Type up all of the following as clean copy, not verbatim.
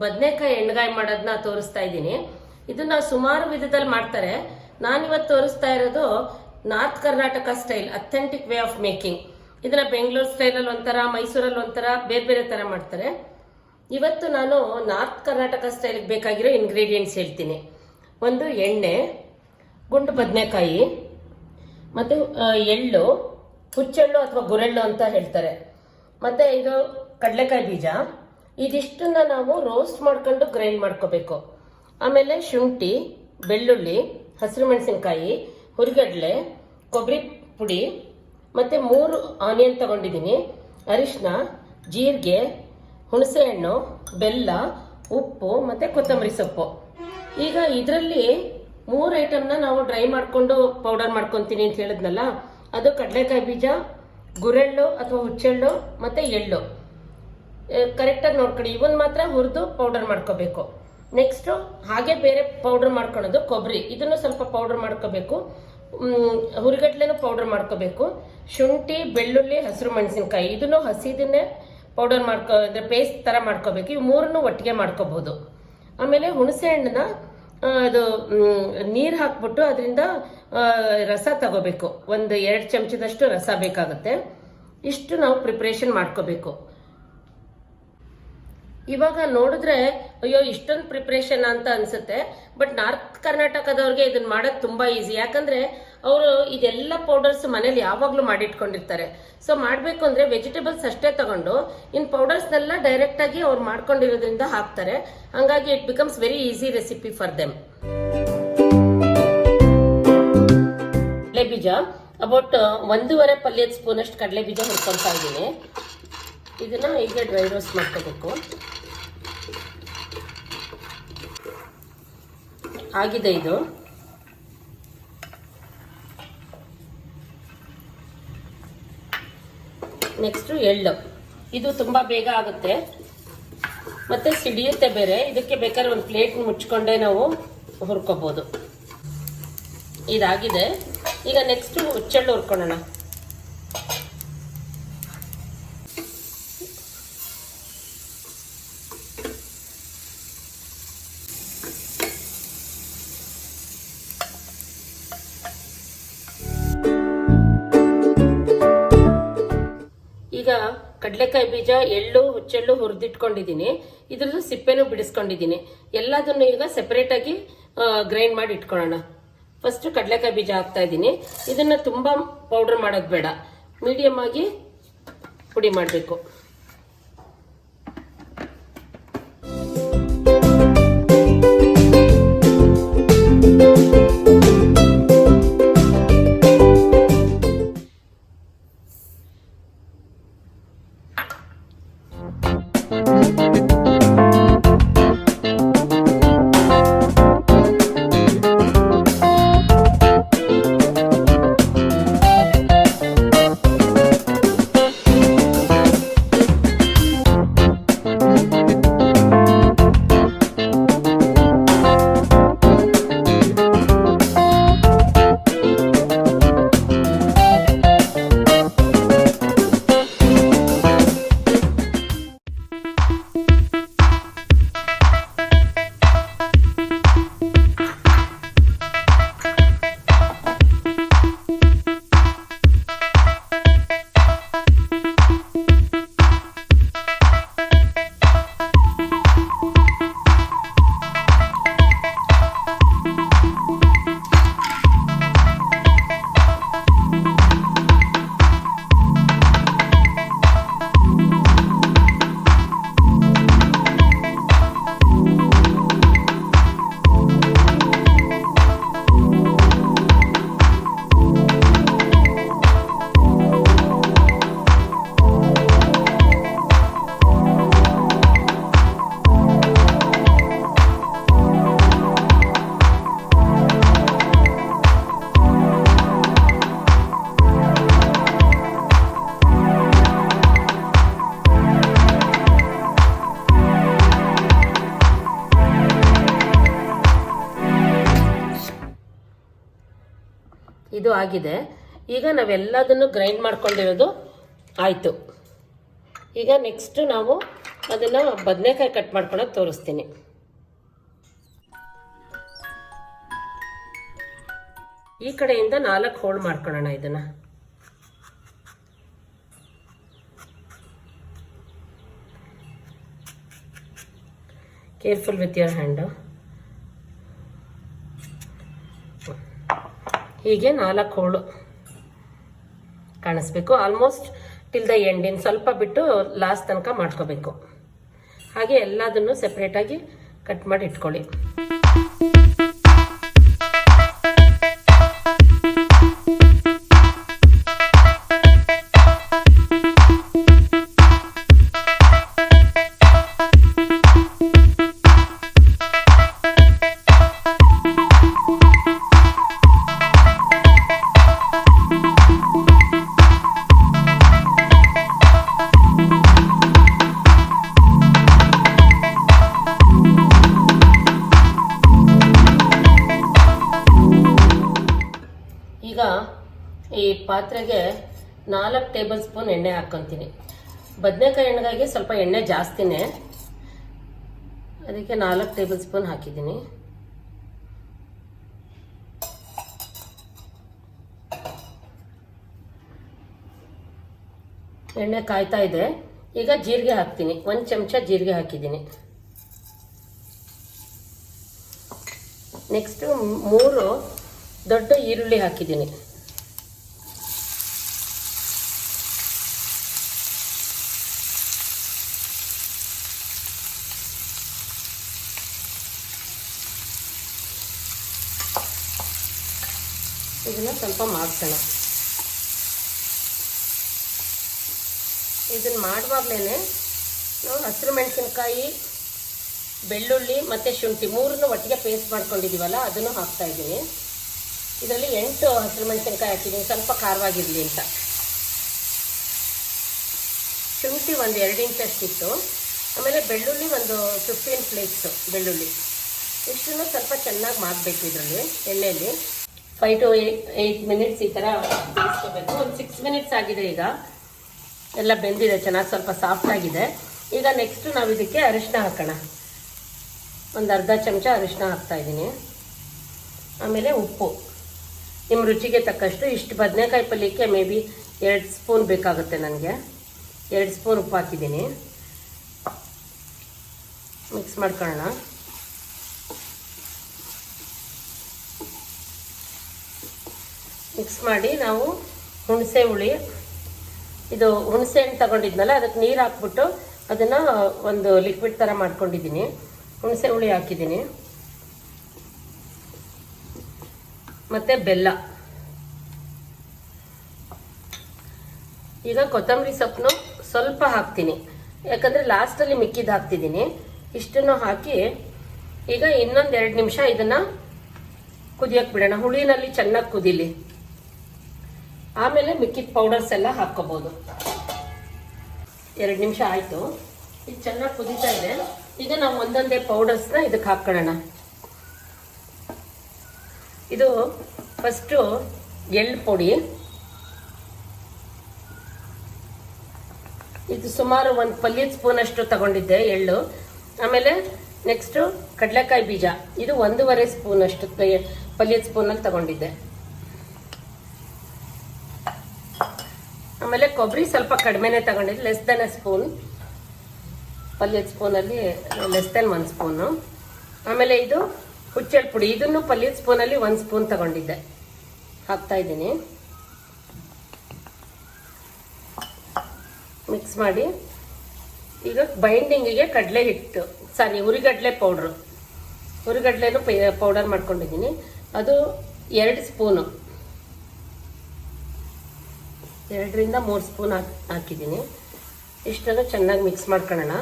ಬದನೆಕಾಯಿ ಎಣ್ಣೆಗಾಯಿ ಮಾಡೋದನ್ನ ತೋರಿಸ್ತಾ ಇದ್ದೀನಿ. ಇದನ್ನ ಸುಮಾರು ವಿಧದಲ್ಲಿ ಮಾಡ್ತಾರೆ. ನಾನಿವತ್ತು ತೋರಿಸ್ತಾ ಇರೋದು north Karnataka style, authentic way of making. ಇದನ್ನ ಬೆಂಗಳೂರು ಸ್ಟೈಲಲ್ಲಿ ಒಂಥರ, ಮೈಸೂರಲ್ಲಿ ಒಂಥರ, ಬೇರೆ ಬೇರೆ ತರ ಮಾಡ್ತಾರೆ. ಇವತ್ತು ನಾನು ನಾರ್ತ್ ಕರ್ನಾಟಕ ಸ್ಟೈಲ್ಗೆ ಬೇಕಾಗಿರೋ ಇಂಗ್ರೀಡಿಯೆಂಟ್ಸ್ ಹೇಳ್ತೀನಿ. ಒಂದು ಎಣ್ಣೆ, ಗುಂಡು ಬದನೆಕಾಯಿ, ಮತ್ತೆ ಎಳ್ಳು, ಹುಚ್ಚೆಳ್ಳು ಅಥವಾ ಗುರೆಳ್ಳು ಅಂತ ಹೇಳ್ತಾರೆ, ಮತ್ತೆ ಇದು ಕಡಲೆಕಾಯಿ ಬೀಜ. ಇದಿಷ್ಟನ್ನ ನಾವು ರೋಸ್ಟ್ ಮಾಡ್ಕೊಂಡು ಗ್ರೈಂಡ್ ಮಾಡ್ಕೋಬೇಕು. ಆಮೇಲೆ ಶುಂಠಿ, ಬೆಳ್ಳುಳ್ಳಿ, ಹಸಿರು ಮೆಣಸಿನಕಾಯಿ, ಹುರಿಗಡ್ಲೆ, ಕೊಬ್ಬರಿ ಪುಡಿ, ಮತ್ತೆ 3 ಆನಿಯನ್ ತಗೊಂಡಿದ್ದೀನಿ, ಅರಿಶಿನ, ಜೀರಿಗೆ, ಹುಣಸೆ ಹಣ್ಣು, ಬೆಲ್ಲ, ಉಪ್ಪು ಮತ್ತೆ ಕೊತ್ತಂಬರಿ ಸೊಪ್ಪು. ಈಗ ಇದರಲ್ಲಿ 3 ಐಟಮ್ನ ನಾವು ಡ್ರೈ ಮಾಡ್ಕೊಂಡು ಪೌಡರ್ ಮಾಡ್ಕೊತೀನಿ ಅಂತ ಹೇಳಿದ್ನಲ್ಲ, ಅದು ಕಡಲೆಕಾಯಿ ಬೀಜ, ಗುರೆಳ್ಳು ಅಥವಾ ಹುಚ್ಚೆಳ್ಳು ಮತ್ತೆ ಎಳ್ಳು. ಕರೆಕ್ಟಾಗಿ ನೋಡ್ಕೊಳ್ಳಿ, ಇವನ್ ಮಾತ್ರ ಹುರಿದು ಪೌಡರ್ ಮಾಡ್ಕೋಬೇಕು. ನೆಕ್ಸ್ಟ್ ಹಾಗೆ ಬೇರೆ ಪೌಡರ್ ಮಾಡ್ಕೊಳ್ಳೋದು ಕೊಬ್ಬರಿ, ಇದನ್ನು ಸ್ವಲ್ಪ ಪೌಡರ್ ಮಾಡ್ಕೋಬೇಕು. ಹುರಿಗಡ್ಲೆನೂ ಪೌಡರ್ ಮಾಡ್ಕೋಬೇಕು. ಶುಂಠಿ, ಬೆಳ್ಳುಳ್ಳಿ, ಹಸಿರು ಮೆಣಸಿನಕಾಯಿ, ಇದನ್ನು ಹಸಿದನ್ನೇ ಪೌಡರ್ ಅಂದ್ರೆ ಪೇಸ್ಟ್ ತರ ಮಾಡ್ಕೋಬೇಕು. ಇವು 3 ಒಟ್ಟಿಗೆ ಮಾಡ್ಕೋಬಹುದು. ಆಮೇಲೆ ಹುಣಸೆ ಹಣ್ಣನ್ನ ಅದು ನೀರು ಹಾಕ್ಬಿಟ್ಟು ಅದರಿಂದ ರಸ ತಗೋಬೇಕು. ಒಂದು 2 ಚಮಚದಷ್ಟು ರಸ ಬೇಕಾಗುತ್ತೆ. ಇಷ್ಟು ನಾವು ಪ್ರಿಪ್ರೇಷನ್ ಮಾಡ್ಕೋಬೇಕು. ಇವಾಗ ನೋಡಿದ್ರೆ ಅಯ್ಯೋ ಇಷ್ಟೊಂದು ಪ್ರಿಪ್ರೇಷನ್ ಅಂತ ಅನ್ಸುತ್ತೆ, ಬಟ್ ನಾರ್ತ್ ಕರ್ನಾಟಕದವ್ರಿಗೆ ಇದನ್ನ ಮಾಡೋದು ತುಂಬಾ ಈಸಿ. ಯಾಕಂದ್ರೆ ಅವರು ಇದೆಲ್ಲ ಪೌಡರ್ಸ್ ಮನೇಲಿ ಯಾವಾಗ್ಲೂ ಮಾಡಿಟ್ಕೊಂಡಿರ್ತಾರೆ. ಸೊ ಮಾಡ್ಬೇಕು ಅಂದ್ರೆ ವೆಜಿಟೇಬಲ್ಸ್ ಅಷ್ಟೇ ತಗೊಂಡು ಇನ್ ಪೌಡರ್ಸ್ನೆಲ್ಲ ಡೈರೆಕ್ಟ್ ಆಗಿ ಅವ್ರು ಮಾಡ್ಕೊಂಡಿರೋದ್ರಿಂದ ಹಾಕ್ತಾರೆ. ಹಂಗಾಗಿ it becomes very easy recipe for them. ಕಡಲೆ ಬೀಜ ಅಬೌಟ್ 1.5 ಪಲ್ಯದ ಸ್ಪೂನ್ ಅಷ್ಟು ಕಡಲೆ ಬೀಜ ಹುರ್ಕೊಂತಾ ಇದ್ದೀನಿ. ಇದನ್ನ ಈಗ ಡ್ರೈ ರೋಸ್ಟ್ ಮಾಡ್ಕೋಬೇಕು. ಆಗಿದೆ ಇದು. ನೆಕ್ಸ್ಟ್ ಎಳ್ಳು, ಇದು ತುಂಬಾ ಬೇಗ ಆಗುತ್ತೆ ಮತ್ತೆ ಸಿಡಿಯುತ್ತೆ ಬೇರೆ. ಇದಕ್ಕೆ ಬೇಕಾದ್ರೆ ಒಂದು ಪ್ಲೇಟ್ ಮುಚ್ಕೊಂಡೇ ನಾವು ಹುರ್ಕೋಬಹುದು. ಇದಾಗಿದೆ. ಈಗ ನೆಕ್ಸ್ಟ್ ಹುಚ್ಚೆಳ್ಳು ಹುರ್ಕೊಳ್ಳೋಣ. ಈಗ ಕಡಲೆಕಾಯಿ ಬೀಜ, ಎಳ್ಳು, ಹುಚ್ಚೆಳ್ಳು ಹುರಿದಿಟ್ಕೊಂಡಿದ್ದೀನಿ. ಇದ್ರದ್ದು ಸಿಪ್ಪೆನೂ ಬಿಡಿಸ್ಕೊಂಡಿದ್ದೀನಿ. ಎಲ್ಲದನ್ನು ಈಗ ಸೆಪರೇಟ್ ಆಗಿ ಗ್ರೈಂಡ್ ಮಾಡಿ ಇಟ್ಕೊಳ್ಳೋಣ. ಫಸ್ಟ್ ಕಡಲೆಕಾಯಿ ಬೀಜ ಹಾಕ್ತಾ ಇದ್ದೀನಿ. ಇದನ್ನ ತುಂಬಾ ಪೌಡರ್ ಮಾಡೋದು ಬೇಡ, ಮೀಡಿಯಂ ಆಗಿ ಪುಡಿ ಮಾಡಬೇಕು. ಇದು ಆಗಿದೆ. ಈಗ ನಾವೆಲ್ಲದನ್ನು ಗ್ರೈಂಡ್ ಮಾಡ್ಕೊಂಡಿರೋದು ಆಯಿತು. ಈಗ ನೆಕ್ಸ್ಟ್ ನಾವು ಅದನ್ನು ಬದನೆಕಾಯಿ ಕಟ್ ಮಾಡ್ಕೊಳಕ್ಕೆ ತೋರಿಸ್ತೀನಿ. ಈ ಕಡೆಯಿಂದ 4 ಹೋಳು ಮಾಡ್ಕೊಳ್ಳೋಣ. ಇದನ್ನು ಕೇರ್ಫುಲ್ ವಿತ್ ಯುವರ್ ಹ್ಯಾಂಡು. ಹೀಗೆ 4 ಹೋಳು ಕಾಣಿಸ್ಬೇಕು. Almost till the end. ಇನ್ನು ಸ್ವಲ್ಪ ಬಿಟ್ಟು ಲಾಸ್ಟ್ ತನಕ ಮಾಡ್ಕೋಬೇಕು. ಹಾಗೆ ಎಲ್ಲದನ್ನು ಸೆಪ್ರೇಟಾಗಿ ಕಟ್ ಮಾಡಿ ಇಟ್ಕೊಳ್ಳಿ. ಈಗ ಈ ಪಾತ್ರೆಗೆ 4 ಟೇಬಲ್ ಸ್ಪೂನ್ ಎಣ್ಣೆ ಹಾಕ್ಕೊತೀನಿ. ಬದನೆಕಾಯಿ ಎಣ್ಣೆಗಾಗಿ ಸ್ವಲ್ಪ ಎಣ್ಣೆ ಜಾಸ್ತಿನೇ, ಅದಕ್ಕೆ 4 ಟೇಬಲ್ ಸ್ಪೂನ್ ಹಾಕಿದ್ದೀನಿ. ಎಣ್ಣೆ ಕಾಯ್ತಾ ಇದೆ. ಈಗ ಜೀರಿಗೆ ಹಾಕ್ತೀನಿ. 1 ಚಮಚ ಜೀರಿಗೆ ಹಾಕಿದ್ದೀನಿ. ನೆಕ್ಸ್ಟ್ 3 ದೊಡ್ಡ ಈರುಳ್ಳಿ ಹಾಕಿದ್ದೀನಿ. ಇದನ್ನ ಸ್ವಲ್ಪ ಮಾಡ್ಸೋಣ. ಇದನ್ನ ಮಾಡುವಾಗಲೇ ನಾವು ಹಸಿರು ಮೆಣಸಿನಕಾಯಿ, ಬೆಳ್ಳುಳ್ಳಿ ಮತ್ತು ಶುಂಠಿ 3 ಒಟ್ಟಿಗೆ ಪೇಸ್ಟ್ ಮಾಡ್ಕೊಂಡಿದ್ದೀವಲ್ಲ, ಅದನ್ನು ಹಾಕ್ತಾ ಇದ್ದೀನಿ. ಇದರಲ್ಲಿ 8 ಹಸಿರು ಮೆಣಸಿನಕಾಯಿ ಹಾಕಿದ್ದೀನಿ, ಸ್ವಲ್ಪ ಖಾರವಾಗಿರಲಿ ಅಂತ. ಶುಂಠಿ ಒಂದು 2 ಇಂಚಷ್ಟಿತ್ತು. ಆಮೇಲೆ ಬೆಳ್ಳುಳ್ಳಿ ಒಂದು 15 ಫ್ಲೇಕ್ಸು ಬೆಳ್ಳುಳ್ಳಿ. ಇಷ್ಟನ್ನು ಸ್ವಲ್ಪ ಚೆನ್ನಾಗಿ ಮಾಡಬೇಕು ಇದರಲ್ಲಿ ಎಣ್ಣೆಯಲ್ಲಿ. 5 to 8 ಮಿನಿಟ್ಸ್ ಈ ಥರ ಬೇಯಿಸ್ಕೋಬೇಕು. ಒಂದು 6 ಮಿನಿಟ್ಸ್ ಆಗಿದೆ. ಈಗ ಎಲ್ಲ ಬೆಂದಿದೆ ಚೆನ್ನಾಗಿ, ಸ್ವಲ್ಪ ಸಾಫ್ಟ್ ಆಗಿದೆ. ಈಗ ನೆಕ್ಸ್ಟ್ ನಾವು ಇದಕ್ಕೆ ಅರಿಶಿನ ಹಾಕೋಣ. ಒಂದು ಅರ್ಧ ಚಮಚ ಅರಿಶಿನ ಹಾಕ್ತಾ ಇದ್ದೀನಿ. ಆಮೇಲೆ ಉಪ್ಪು ನಿಮ್ಮ ರುಚಿಗೆ ತಕ್ಕಷ್ಟು. ಇಷ್ಟು ಬದನೆಕಾಯಿ ಪಲ್ಯಕ್ಕೆ ಮೇ ಬಿ 2 ಸ್ಪೂನ್ ಬೇಕಾಗುತ್ತೆ ನನಗೆ. 2 ಸ್ಪೂನ್ ಉಪ್ಪು ಹಾಕಿದ್ದೀನಿ. ಮಿಕ್ಸ್ ಮಾಡ್ಕೊಳ್ಳೋಣ. ಮಿಕ್ಸ್ ಮಾಡಿ ನಾವು ಹುಣಸೆ ಹುಳಿ, ಇದು ಹುಣಸೆ ಹಣ್ಣು ತಗೊಂಡಿದ್ನಲ್ಲ, ಅದಕ್ಕೆ ನೀರು ಹಾಕ್ಬಿಟ್ಟು ಅದನ್ನು ಒಂದು ಲಿಕ್ವಿಡ್ ಥರ ಮಾಡ್ಕೊಂಡಿದ್ದೀನಿ. ಹುಣಸೆ ಹುಳಿ ಹಾಕಿದ್ದೀನಿ. ಮತ್ತು ಬೆಲ್ಲ. ಈಗ ಕೊತ್ತಂಬರಿ ಸೊಪ್ಪನ್ನು ಸ್ವಲ್ಪ ಹಾಕ್ತೀನಿ, ಯಾಕಂದರೆ ಲಾಸ್ಟಲ್ಲಿ ಮಿಕ್ಕಿದ್ದು ಹಾಕ್ತಿದ್ದೀನಿ. ಇಷ್ಟನ್ನು ಹಾಕಿ ಈಗ ಇನ್ನೊಂದು 2 ನಿಮಿಷ ಇದನ್ನು ಕುದಿಯೋಕ್ಕೆ ಬಿಡೋಣ. ಹುಳಿನಲ್ಲಿ ಚೆನ್ನಾಗಿ ಕುದೀಲಿ. ಆಮೇಲೆ ಮಿಕ್ಕಿದ ಪೌಡರ್ಸ್ ಎಲ್ಲ ಹಾಕ್ಕೋಬೋದು. 2 ನಿಮಿಷ ಆಯಿತು. ಇದು ಚೆನ್ನಾಗಿ ಕುದೀತಾ ಇದೆ. ಈಗ ನಾವು ಒಂದೊಂದೇ ಪೌಡರ್ಸ್ನ ಇದಕ್ಕೆ ಹಾಕ್ಕೊಳ್ಳೋಣ. ಇದು ಫಸ್ಟು ಎಳ್ಳು ಪುಡಿ. ಇದು ಸುಮಾರು 1 ಪಲ್ಯದ ಸ್ಪೂನಷ್ಟು ತಗೊಂಡಿದ್ದೆ ಎಳ್ಳು. ಆಮೇಲೆ ನೆಕ್ಸ್ಟು ಕಡಲೆಕಾಯಿ ಬೀಜ, ಇದು 1.5 ಸ್ಪೂನಷ್ಟು ಪಲ್ಯದ ಸ್ಪೂನಲ್ಲಿ ತಗೊಂಡಿದ್ದೆ. ಆಮೇಲೆ ಕೊಬ್ಬರಿ ಸ್ವಲ್ಪ ಕಡಿಮೆನೇ ತಗೊಂಡಿದ್ದೆ, ಲೆಸ್ ದೆನ್ 1 ಸ್ಪೂನ್. ಪಲ್ಯದ ಸ್ಪೂನಲ್ಲಿ ಲೆಸ್ ದೆನ್ 1 ಸ್ಪೂನು. ಆಮೇಲೆ ಇದು ಹುಚ್ಚೆಳ್ಳು ಪುಡಿ, ಇದನ್ನು ಪಲ್ಯದ ಸ್ಪೂನಲ್ಲಿ 1 ಸ್ಪೂನ್ ತಗೊಂಡಿದ್ದೆ, ಹಾಕ್ತಾ ಇದ್ದೀನಿ. ಮಿಕ್ಸ್ ಮಾಡಿ ಈಗ ಬೈಂಡಿಂಗಿಗೆ ಕಡಲೆ ಹಿಟ್ಟು, ಹುರಿಗಡಲೆ ಪೌಡ್ರು, ಹುರಿಗಡಲೆನೂ ಪೌಡರ್ ಮಾಡ್ಕೊಂಡಿದ್ದೀನಿ. ಅದು 2 ಸ್ಪೂನು, 2 ರಿಂದ 3 ಸ್ಪೂನ್ ಹಾಕಿದ್ದೀನಿ. ಇಷ್ಟನ್ನು ಚೆನ್ನಾಗಿ ಮಿಕ್ಸ್ ಮಾಡ್ಕೊಳ್ಳೋಣ.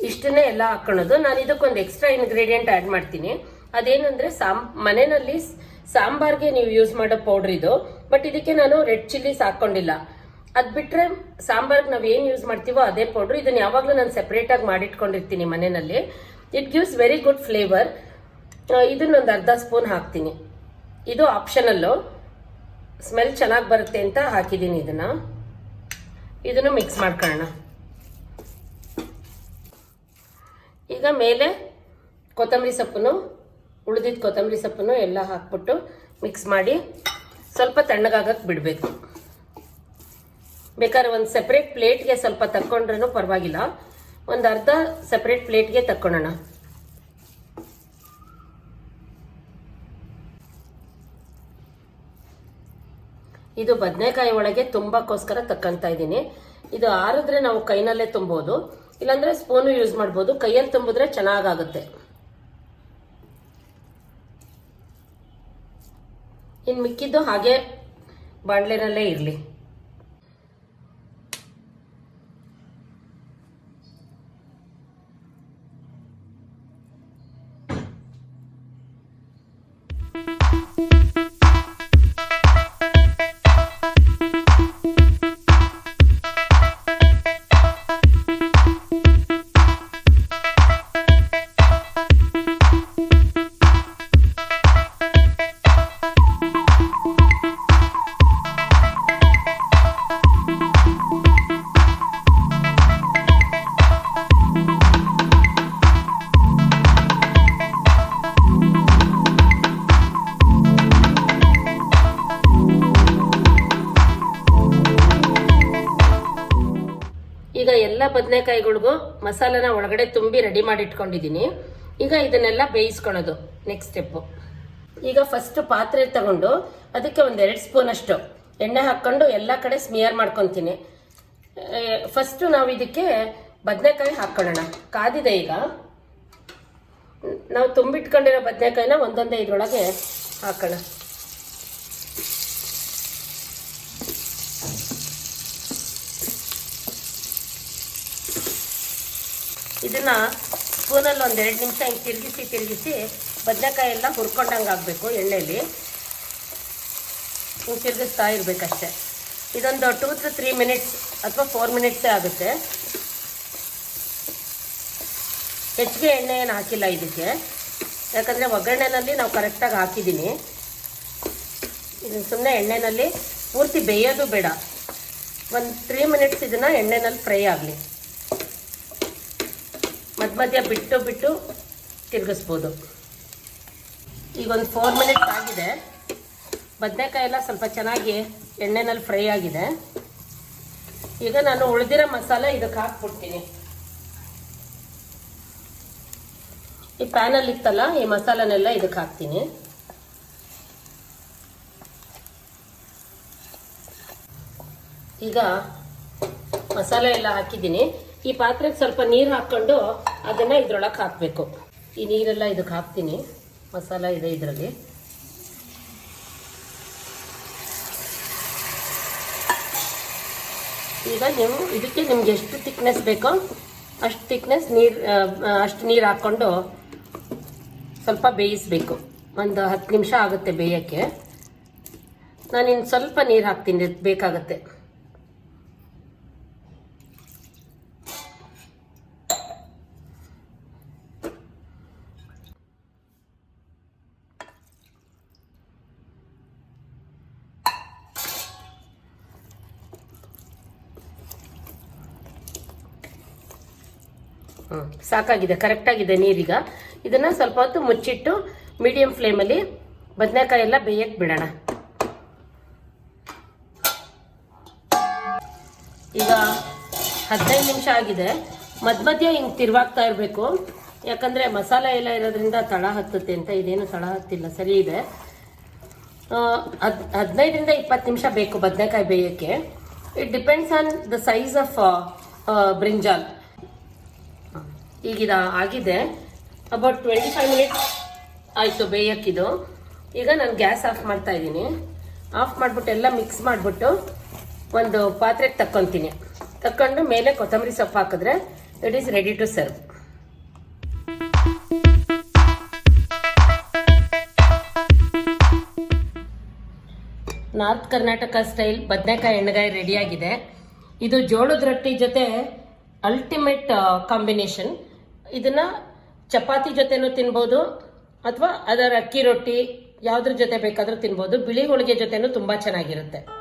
ಇಷ್ಟನ್ನೇ ಎಲ್ಲ ಹಾಕೊಳ್ಳೋದು. ನಾನು ಇದಕ್ಕೊಂದು ಎಕ್ಸ್ಟ್ರಾ ಇಂಗ್ರೀಡಿಯೆಂಟ್ ಆ್ಯಡ್ ಮಾಡ್ತೀನಿ. ಅದೇನಂದರೆ ಮನೆಯಲ್ಲಿ ಸಾಂಬಾರ್ಗೆ ನೀವು ಯೂಸ್ ಮಾಡೋ ಪೌಡ್ರ್ ಇದು. ಬಟ್ ಇದಕ್ಕೆ ನಾನು ರೆಡ್ ಚಿಲ್ಲೀಸ್ ಹಾಕ್ಕೊಂಡಿಲ್ಲ. ಅದು ಬಿಟ್ಟರೆ ಸಾಂಬಾರ್ಗೆ ನಾವು ಏನು ಯೂಸ್ ಮಾಡ್ತೀವೋ ಅದೇ ಪೌಡ್ರು. ಇದನ್ನು ಯಾವಾಗಲೂ ನಾನು ಸೆಪ್ರೇಟಾಗಿ ಮಾಡಿಟ್ಕೊಂಡಿರ್ತೀನಿ ಮನೆಯಲ್ಲಿ. It gives very good flavour. ಇದನ್ನೊಂದು ಅರ್ಧ ಸ್ಪೂನ್ ಹಾಕ್ತೀನಿ. ಇದು ಆಪ್ಷನಲ್ಲು. ಸ್ಮೆಲ್ ಚೆನ್ನಾಗಿ ಬರುತ್ತೆ ಅಂತ ಹಾಕಿದ್ದೀನಿ. ಇದನ್ನು ಮಿಕ್ಸ್ ಮಾಡ್ಕೊಳ್ಳೋಣ. ಈಗ ಮೇಲೆ ಕೊತ್ತಂಬರಿ ಸೊಪ್ಪನ್ನು, ಉಳಿದಿದ್ದ ಕೊತ್ತಂಬರಿ ಸೊಪ್ಪನ್ನು ಎಲ್ಲ ಹಾಕ್ಬಿಟ್ಟು ಮಿಕ್ಸ್ ಮಾಡಿ ಸ್ವಲ್ಪ ತಣ್ಣಗಾಗಕ್ಕೆ ಬಿಡಬೇಕು. ಬೇಕಾದ್ರೆ ಒಂದು ಸೆಪ್ರೇಟ್ ಪ್ಲೇಟ್ಗೆ ಸ್ವಲ್ಪ ತಕ್ಕೊಂಡ್ರೂ ಪರವಾಗಿಲ್ಲ. ಒಂದು ಅರ್ಧ ಸೆಪ್ರೇಟ್ ಪ್ಲೇಟ್ಗೆ ತಕ್ಕೊಳ್ಳೋಣ. ಇದು ಬದನೆಕಾಯಿ ಒಳಗೆ ತುಂಬಕ್ಕೋಸ್ಕರ ತಕ್ಕಂತ ಇದ್ದೀನಿ. ಇದು ಆರಿದ್ರೆ ನಾವು ಕೈನಲ್ಲೇ ತುಂಬೋದು, ಇಲ್ಲಾಂದ್ರೆ ಸ್ಪೂನು ಯೂಸ್ ಮಾಡ್ಬೋದು. ಕೈಯಲ್ಲಿ ತುಂಬಿದ್ರೆ ಚೆನ್ನಾಗಾಗುತ್ತೆ. ಇನ್ನು ಮಿಕ್ಕಿದ್ದು ಹಾಗೆ ಬಾಣಲೆನಲ್ಲೇ ಇರಲಿ. ಈಗ ಎಲ್ಲ ಬದನೆಕಾಯಿಗಳಿಗೂ ಮಸಾಲೆನ ಒಳಗಡೆ ತುಂಬಿ ರೆಡಿ ಮಾಡಿ ಇಟ್ಕೊಂಡಿದ್ದೀನಿ. ಈಗ ಇದನ್ನೆಲ್ಲ ಬೇಯಿಸ್ಕೊಳ್ಳೋದು ನೆಕ್ಸ್ಟ್ ಸ್ಟೆಪ್ಪು. ಈಗ ಫಸ್ಟ್ ಪಾತ್ರೆ ತಗೊಂಡು ಅದಕ್ಕೆ ಒಂದು 2 ಸ್ಪೂನ್ ಅಷ್ಟು ಎಣ್ಣೆ ಹಾಕ್ಕೊಂಡು ಎಲ್ಲ ಕಡೆ ಸ್ಮಿಯರ್ ಮಾಡ್ಕೊತೀನಿ. ಫಸ್ಟ್ ನಾವು ಇದಕ್ಕೆ ಬದನೆಕಾಯಿ ಹಾಕ್ಕೊಳ್ಳೋಣ. ಕಾದಿದೆ. ಈಗ ನಾವು ತುಂಬಿಟ್ಕೊಂಡಿರೋ ಬದನೆಕಾಯಿನ ಒಂದೊಂದೇ ಇದ್ರೊಳಗೆ ಹಾಕೋಣ. ಇದನ್ನ ಸ್ಪೂನಲ್ಲಿ ಒಂದು 2 ನಿಮಿಷ ಹಿಂಗೆ ತಿರುಗಿಸಿ ಬದನೆಕಾಯಿ ಎಲ್ಲ ಹುರ್ಕೊಂಡಂಗೆ ಆಗಬೇಕು. ಎಣ್ಣೆಯಲ್ಲಿ ಹಿಂಗೆ ತಿರುಗಿಸ್ತಾ ಇರಬೇಕಷ್ಟೆ. ಇದೊಂದು 2 to 3 ಮಿನಿಟ್ಸ್ ಅಥವಾ 4 ಮಿನಿಟ್ಸೇ ಆಗುತ್ತೆ. ಹೆಚ್ಚಿಗೆ ಎಣ್ಣೆ ಏನು ಹಾಕಿಲ್ಲ ಇದಕ್ಕೆ, ಯಾಕಂದರೆ ಒಗ್ಗರಣೆನಲ್ಲಿ ನಾವು ಕರೆಕ್ಟಾಗಿ ಹಾಕಿದ್ದೀನಿ. ಇದನ್ನು ಸುಮ್ಮನೆ ಎಣ್ಣೆಯಲ್ಲಿ ಪೂರ್ತಿ ಬೇಯೋದು ಬೇಡ. ಒಂದು 3 ಮಿನಿಟ್ಸ್ ಇದನ್ನು ಎಣ್ಣೆನಲ್ಲಿ ಫ್ರೈ ಆಗಲಿ. ಮಧ್ಯ ಬಿಟ್ಟು ತಿರುಗಿಸ್ಬೋದು. ಈಗ ಒಂದು 4 ಮಿನಿಟ್ಸ್ ಆಗಿದೆ. ಬದನೆಕಾಯಿ ಎಲ್ಲ ಸ್ವಲ್ಪ ಚೆನ್ನಾಗಿ ಎಣ್ಣೆನಲ್ಲಿ ಫ್ರೈ ಆಗಿದೆ. ಈಗ ನಾನು ಉಳಿದಿರೋ ಮಸಾಲೆ ಇದಕ್ಕೆ ಹಾಕ್ಬಿಡ್ತೀನಿ. ಈ ಪ್ಯಾನಲ್ಲಿ ಇತ್ತಲ್ಲ, ಈ ಮಸಾಲನೆಲ್ಲ ಇದಕ್ಕೆ ಹಾಕ್ತೀನಿ. ಈಗ ಮಸಾಲೆ ಎಲ್ಲ ಹಾಕಿದ್ದೀನಿ. ಈ ಪಾತ್ರೆಗೆ ಸ್ವಲ್ಪ ನೀರು ಹಾಕ್ಕೊಂಡು ಅದನ್ನು ಇದ್ರೊಳಗೆ ಹಾಕಬೇಕು. ಈ ನೀರೆಲ್ಲ ಇದಕ್ಕೆ ಹಾಕ್ತೀನಿ. ಮಸಾಲ ಇದೆ ಇದರಲ್ಲಿ. ಈಗ ನೀವು ಇದಕ್ಕೆ ನಿಮ್ಗೆ ಎಷ್ಟು ಥಿಕ್ನೆಸ್ ಬೇಕೋ ಅಷ್ಟು ಥಿಕ್ನೆಸ್ ಅಷ್ಟು ನೀರು ಹಾಕ್ಕೊಂಡು ಸ್ವಲ್ಪ ಬೇಯಿಸಬೇಕು. ಒಂದು 10 ನಿಮಿಷ ಆಗುತ್ತೆ ಬೇಯೋಕ್ಕೆ. ನಾನಿನ್ನು ಸ್ವಲ್ಪ ನೀರು ಹಾಕ್ತೀನಿ, ಬೇಕಾಗುತ್ತೆ. ಸಾಕಾಗಿದೆ, ಕರೆಕ್ಟಾಗಿದೆ ನೀರೀಗ. ಇದನ್ನು ಸ್ವಲ್ಪ ಹೊತ್ತು ಮುಚ್ಚಿಟ್ಟು ಮೀಡಿಯಂ ಫ್ಲೇಮಲ್ಲಿ ಬದನೆಕಾಯಿ ಎಲ್ಲ ಬೇಯಕ್ಕೆ ಬಿಡೋಣ. ಈಗ 15 ನಿಮಿಷ ಆಗಿದೆ. ಮಧ್ಯ ಹಿಂಗೆ ತಿರುವಾಗ್ತಾ ಇರಬೇಕು, ಯಾಕಂದರೆ ಮಸಾಲೆ ಎಲ್ಲ ಇರೋದ್ರಿಂದ ತಳ ಹತ್ತುತ್ತೆ ಅಂತ. ಇದೇನು ತಳ ಹತ್ತಿಲ್ಲ, ಸರಿ ಇದೆ. 15ರಿಂದ 20 ನಿಮಿಷ ಬೇಕು ಬದನೆಕಾಯಿ ಬೇಯೋಕ್ಕೆ. It depends on the size of brinjal. ಈಗಿದ ಆಗಿದೆ. ಅಬೌಟ್ 25 ಮಿನಿಟ್ಸ್ ಆಯಿತು ಬೇಯಕ್ಕಿದು. ಈಗ ನಾನು ಗ್ಯಾಸ್ ಆಫ್ ಮಾಡ್ತಾ ಇದ್ದೀನಿ. ಆಫ್ ಮಾಡಿಬಿಟ್ಟು ಎಲ್ಲ ಮಿಕ್ಸ್ ಮಾಡಿಬಿಟ್ಟು ಒಂದು ಪಾತ್ರೆಗೆ ತಕ್ಕೊತೀನಿ. ತಕ್ಕೊಂಡು ಮೇಲೆ ಕೊತ್ತಂಬರಿ ಸೊಪ್ಪು ಹಾಕಿದ್ರೆ it is ready to serve. North Karnataka style ಬದನೆಕಾಯಿ ಎಣ್ಣೆಗಾಯಿ ರೆಡಿಯಾಗಿದೆ. ಇದು ಜೋಳದ ರೊಟ್ಟಿ ಜೊತೆ ಅಲ್ಟಿಮೇಟ್ ಕಾಂಬಿನೇಷನ್. ಇದನ್ನ ಚಪಾತಿ ಜೊತೆನೂ ತಿನ್ಬೋದು, ಅಥವಾ ಅದರ ಅಕ್ಕಿ ರೊಟ್ಟಿ ಯಾವ್ದ್ರ ಜೊತೆ ಬೇಕಾದ್ರೂ ತಿನ್ಬೋದು. ಬಿಳಿ ಹೋಳಿಗೆ ಜೊತೆನೂ ತುಂಬಾ ಚೆನ್ನಾಗಿರುತ್ತೆ.